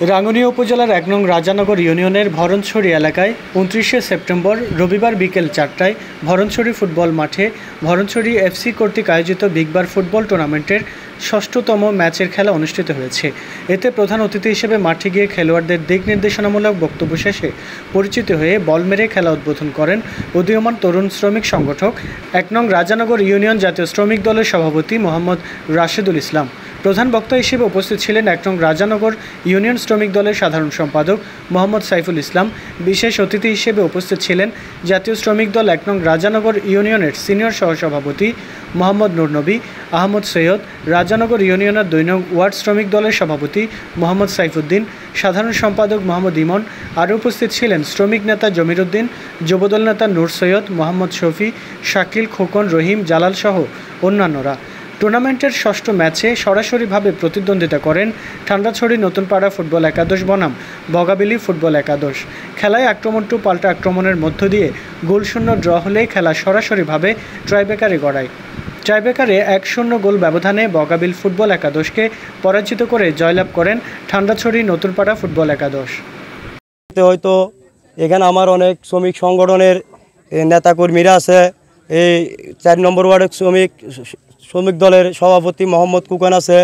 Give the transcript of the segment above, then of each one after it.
রাঙ্গুনিয়া উপজেলার ১ নং রাজানগর ইউনিয়নের ভরণছড়ি এলাকায় ২৯শে সেপ্টেম্বর রবিবার বিকেল ৪টায় ভরণছড়ি ফুটবল মাঠে ভরণছড়ি এফসি কর্তৃক আয়োজিত বিগবার ফুটবল টুর্নামেন্টের ষষ্ঠতম ম্যাচের খেলা অনুষ্ঠিত হয়েছে। এতে প্রধান অতিথি হিসেবে মাঠে গিয়ে খেলোয়াড়দের দিক নির্দেশনামূলক বক্তব্য শেষে পরিচিত হয়ে বল মেরে খেলা উদ্বোধন করেন উদীয়মান তরুণ শ্রমিক সংগঠক ১ নং রাজানগর ইউনিয়ন জাতীয় শ্রমিক দলের সভাপতি মোহাম্মদ রাশেদুল ইসলাম। প্রধান বক্তা হিসেবে উপস্থিত ছিলেন ১ নং রাজানগর ইউনিয়ন শ্রমিক দলের সাধারণ সম্পাদক মোহাম্মদ সাইফুল ইসলাম। বিশেষ অতিথি হিসেবে উপস্থিত ছিলেন জাতীয় শ্রমিক দল ১ নং রাজানগর ইউনিয়নের সিনিয়র সহসভাপতি মোহাম্মদ নুরনবী আহমদ সৈয়দ, রাজানগর ইউনিয়নের ২ নং ওয়ার্ড শ্রমিক দলের সভাপতি মোহাম্মদ সাইফুদ্দিন, সাধারণ সম্পাদক মোহাম্মদ ইমন। আরও উপস্থিত ছিলেন শ্রমিক নেতা জমির উদ্দিন, যুবদল নেতা নূর সৈয়দ, মোহাম্মদ শফি, শাকিল, খোকন, রহিম, জালাল সহ অন্যান্যরা। টুর্নামেন্টের ষষ্ঠ ম্যাচে সরাসরিভাবে প্রতিদ্বন্দ্বিতা করেন ঠান্ডাছড়ি নতুনপাড়া ফুটবল একাদশ বনাম বগাবিলি ফুটবল একাদশ। খেলায় আক্রমণ টু পাল্টা আক্রমণের মধ্য দিয়ে গোলশূন্য ড্র হলেই খেলা সরাসরিভাবে ট্রাইব্রেকারে গড়ায়। ট্রাইব্রেকারে ১-০ গোল ব্যবধানে বগাবিল ফুটবল একাদশকে পরাজিত করে জয়লাভ করেন ঠান্ডাছড়ি নতুনপাড়া ফুটবল একাদশ। হয়তো এখানে আমার অনেক শ্রমিক সংগঠনের নেতাকর্মীরা আছে। এই ৪ নম্বর ওয়ার্ডের শ্রমিক দলের সভাপতি মোহাম্মদ কুকান আছে,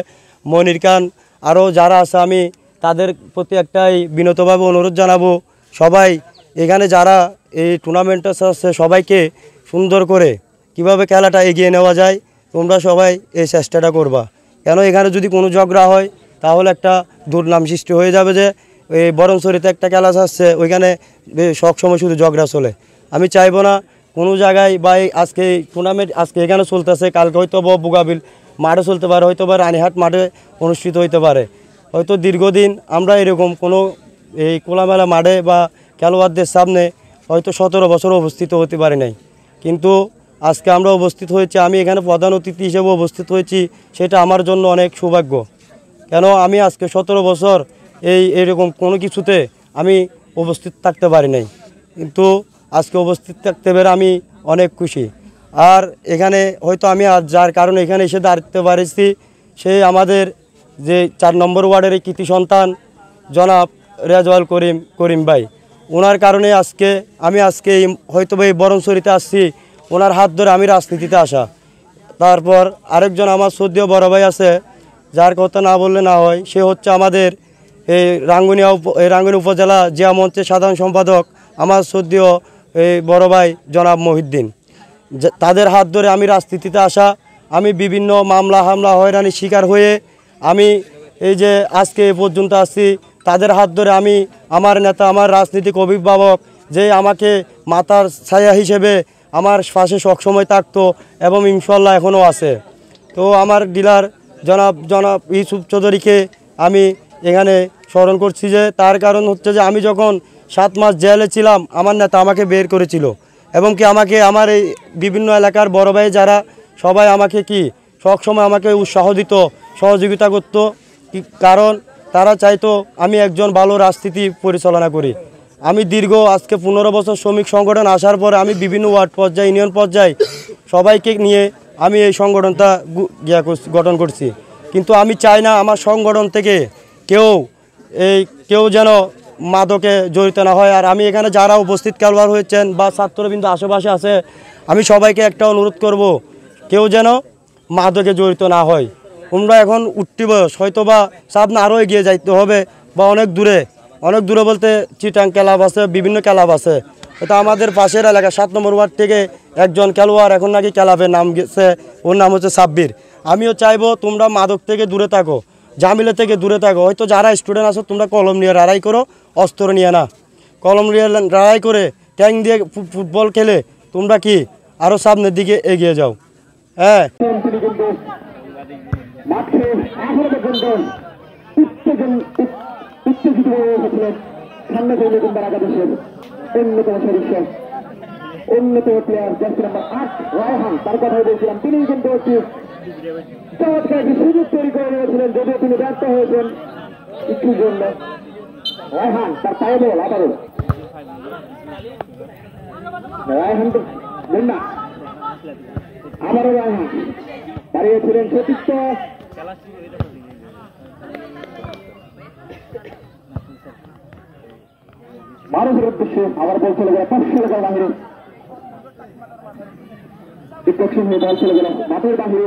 মনির খান, আরও যারা আছে, আমি তাদের প্রতি একটাই বিনতভাবে অনুরোধ জানাবো, সবাই এখানে যারা এই টুর্নামেন্টটা আছে সবাইকে সুন্দর করে কিভাবে খেলাটা এগিয়ে নেওয়া যায় তোমরা সবাই এই চেষ্টাটা করবা। কেন এখানে যদি কোনো ঝগড়া হয় তাহলে একটা দুর্নাম সৃষ্টি হয়ে যাবে যে এই বরণছড়িতে একটা খেলা আসছে ওইখানে সবসময় শুধু ঝগড়া চলে। আমি চাইবো না কোনো জায়গায় বা আজকে টুর্নামেন্ট আজকে এখানে চলতেছে, কালকে হয়তো বগাবিল মাঠে চলতে পারে, হয়তো বা রানীহাট মাঠে অনুষ্ঠিত হইতে পারে। হয়তো দীর্ঘদিন আমরা এরকম কোনো এই খোলামেলা মাঠে বা খেলোয়াড়দের সামনে হয়তো ১৭ বছর উপস্থিত হতে পারি নাই, কিন্তু আজকে আমরা উপস্থিত হয়েছি, আমি এখানে প্রধান অতিথি হিসেবে উপস্থিত হয়েছি, সেটা আমার জন্য অনেক সৌভাগ্য। কেন আমি আজকে ১৭ বছর এইরকম কোনো কিছুতে আমি উপস্থিত থাকতে পারি নাই, কিন্তু আজকে উপস্থিত থাকতে পেরে আমি অনেক খুশি। আর এখানে হয়তো আমি আর যার কারণে এখানে এসে দাঁড়াতে পারছি সে আমাদের যে ৪ নম্বর ওয়ার্ডের এই কৃতি সন্তান জনাব রেজওয়াল করিম ভাই, ওনার কারণে আজকে আমি হয়তো এই বরণছড়িতে আসছি, ওনার হাত ধরে আমি রাজনীতিতে আসা। তারপর আরেকজন আমার শ্রদ্ধেয় বড় ভাই আছে, যার কথা না বললে না হয়, সে হচ্ছে আমাদের এই রাঙ্গুনিয়া উপজেলা জিয়া মঞ্চের সাধারণ সম্পাদক আমার শ্রদ্ধেয় এই বড় ভাই জনাব মহিউদ্দিন। তাদের হাত ধরে আমি রাজনীতিতে আসা। আমি বিভিন্ন মামলা হামলা হয়রানির শিকার হয়ে আমি এই যে আজকে এ পর্যন্ত আসছি, তাদের হাত ধরে আমি আমার নেতা, আমার রাজনৈতিক অভিভাবক যে আমাকে মাথার ছায়া হিসেবে আমার পাশে সবসময় থাকতো এবং ইনশাল্লাহ এখনও আছে। তো আমার ডিলার জনাব ইউসুফ চৌধুরীকে আমি এখানে স্মরণ করছি, যে তার কারণ হচ্ছে যে আমি যখন 7 মাস জেলে ছিলাম আমার নেতা আমাকে বের করেছিল, এবং কি আমাকে আমার এই বিভিন্ন এলাকার বড় ভাই যারা সবাই আমাকে সবসময় আমাকে উৎসাহ দিত, সহযোগিতা করত, কারণ তারা চাইতো আমি একজন ভালো রাজনীতি পরিচালনা করি। আমি দীর্ঘ আজকে 15 বছর শ্রমিক সংগঠন আসার পরে আমি বিভিন্ন ওয়ার্ড পর্যায়ে, ইউনিয়ন পর্যায়ে সবাইকে নিয়ে আমি এই সংগঠনটা গঠন করছি, কিন্তু আমি চাই না আমার সংগঠন থেকে কেউ যেন মাদকে জড়িত না হয়। আর আমি এখানে যারা উপস্থিত খেলোয়াড় হয়েছেন বা ছাত্রবৃন্দ আশেপাশে আছে, আমি সবাইকে একটা অনুরোধ করব, কেউ যেন মাদকে জড়িত না হয়। তোমরা এখন উঠতি বয়স, হয়তো বা সামনে আরও এগিয়ে যাইতে হবে, বা অনেক দূরে বলতে চিটাং ক্লাব আছে, বিভিন্ন ক্লাব আছে। এটা আমাদের পাশের এলাকা 7 নম্বর ওয়ার্ড থেকে একজন খেলোয়াড় এখন নাকি ক্লাবের নাম গেছে, ওর নাম হচ্ছে সাব্বির। আমিও চাইবো তোমরা মাদক থেকে দূরে থাকো, জামিলা থেকে দূরে থাকো। হয়তো যারা স্টুডেন্ট আছো তোমরা কলম নিয়ে লড়াই করো, অস্ত্র নিয়ে না। কলম নিয়ে লড়াই করে ট্যাঙ্ক দিয়ে ফুটবল খেলে তোমরা আরও সামনের দিকে এগিয়ে যাও। হ্যাঁ, অন্যতম প্লেয়ার জার্সি নাম্বার 8 রায়হান, তার কথা বলছিলাম, তিনি কিন্তু চমৎকার একটি সুযোগ তৈরি করে নিয়েছিলেন, যদিও তিনি ব্যর্থ হয়েছেন কিছুর জন্য। রায়হান তার পায়ে বল, আবারও রায়হান মুন্না, আবারও রায়হান দাঁড়িয়েছিলেন সতীর্থ মানুষের উদ্দেশ্যে আবার বল চলে গেল 500 এলাকার বাহিরে ডিফ্লেকশন হয়ে বল চলে গেল মাঠের বাহিরে